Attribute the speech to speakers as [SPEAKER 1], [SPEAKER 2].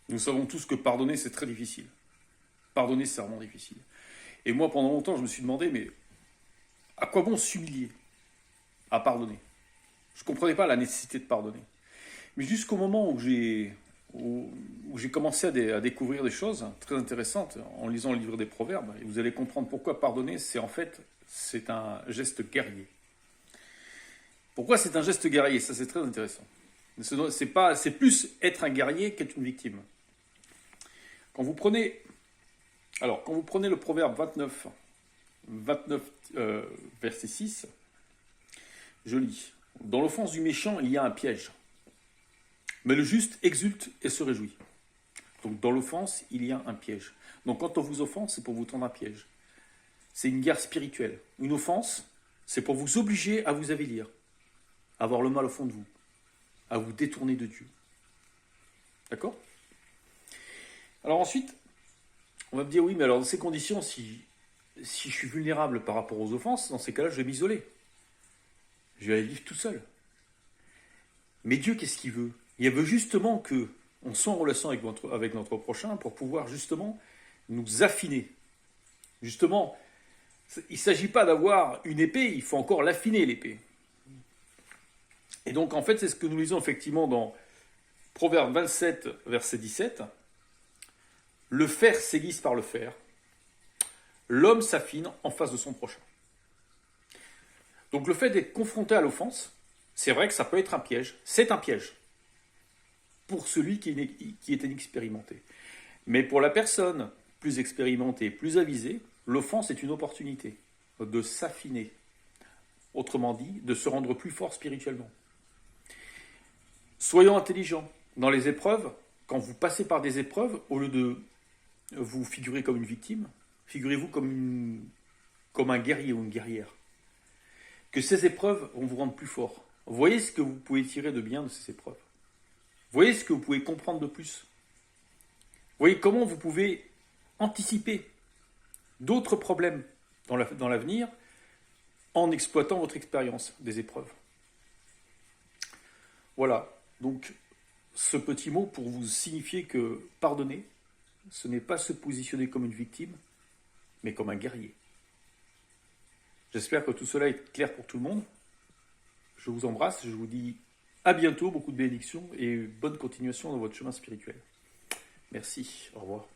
[SPEAKER 1] Nous savons tous que pardonner, c'est très difficile. Pardonner, c'est vraiment difficile. Et moi, pendant longtemps, je me suis demandé, mais à quoi bon s'humilier à pardonner? Je ne comprenais pas la nécessité de pardonner. Mais jusqu'au moment où j'ai commencé à découvrir des choses très intéressantes en lisant le livre des Proverbes, et vous allez comprendre pourquoi pardonner, c'est un geste guerrier. Pourquoi c'est un geste guerrier? Ça, c'est très intéressant. C'est plus être un guerrier qu'être une victime. Quand vous prenez le proverbe 29 verset 6, je lis. Dans l'offense du méchant, il y a un piège. Mais le juste exulte et se réjouit. Donc dans l'offense, il y a un piège. Donc quand on vous offense, c'est pour vous tendre un piège. C'est une guerre spirituelle. Une offense, c'est pour vous obliger à vous avilir, à avoir le mal au fond de vous, à vous détourner de Dieu. D'accord? Alors ensuite, on va me dire, oui, mais alors dans ces conditions, si je suis vulnérable par rapport aux offenses, dans ces cas-là, je vais m'isoler. Je vais aller vivre tout seul. Mais Dieu, qu'est-ce qu'il veut? Il veut justement que on soit en relation avec notre prochain pour pouvoir justement nous affiner. Justement, il ne s'agit pas d'avoir une épée, il faut encore l'affiner, l'épée. Et donc, en fait, c'est ce que nous lisons effectivement dans Proverbe 27, verset 17. Le fer s'aiguise par le fer. L'homme s'affine en face de son prochain. Donc le fait d'être confronté à l'offense, c'est vrai que ça peut être un piège. C'est un piège pour celui qui est inexpérimenté. Mais pour la personne plus expérimentée, plus avisée, l'offense est une opportunité de s'affiner. Autrement dit, de se rendre plus fort spirituellement. Soyons intelligents. Dans les épreuves, quand vous passez par des épreuves, au lieu de vous figurer comme une victime, figurez-vous comme un guerrier ou une guerrière. Que ces épreuves vont vous rendre plus fort. Voyez ce que vous pouvez tirer de bien de ces épreuves. Voyez ce que vous pouvez comprendre de plus. Voyez comment vous pouvez anticiper d'autres problèmes dans l'avenir en exploitant votre expérience des épreuves. Voilà, donc ce petit mot pour vous signifier que pardonner, ce n'est pas se positionner comme une victime, mais comme un guerrier. J'espère que tout cela est clair pour tout le monde. Je vous embrasse, je vous dis à bientôt, beaucoup de bénédictions et bonne continuation dans votre chemin spirituel. Merci, au revoir.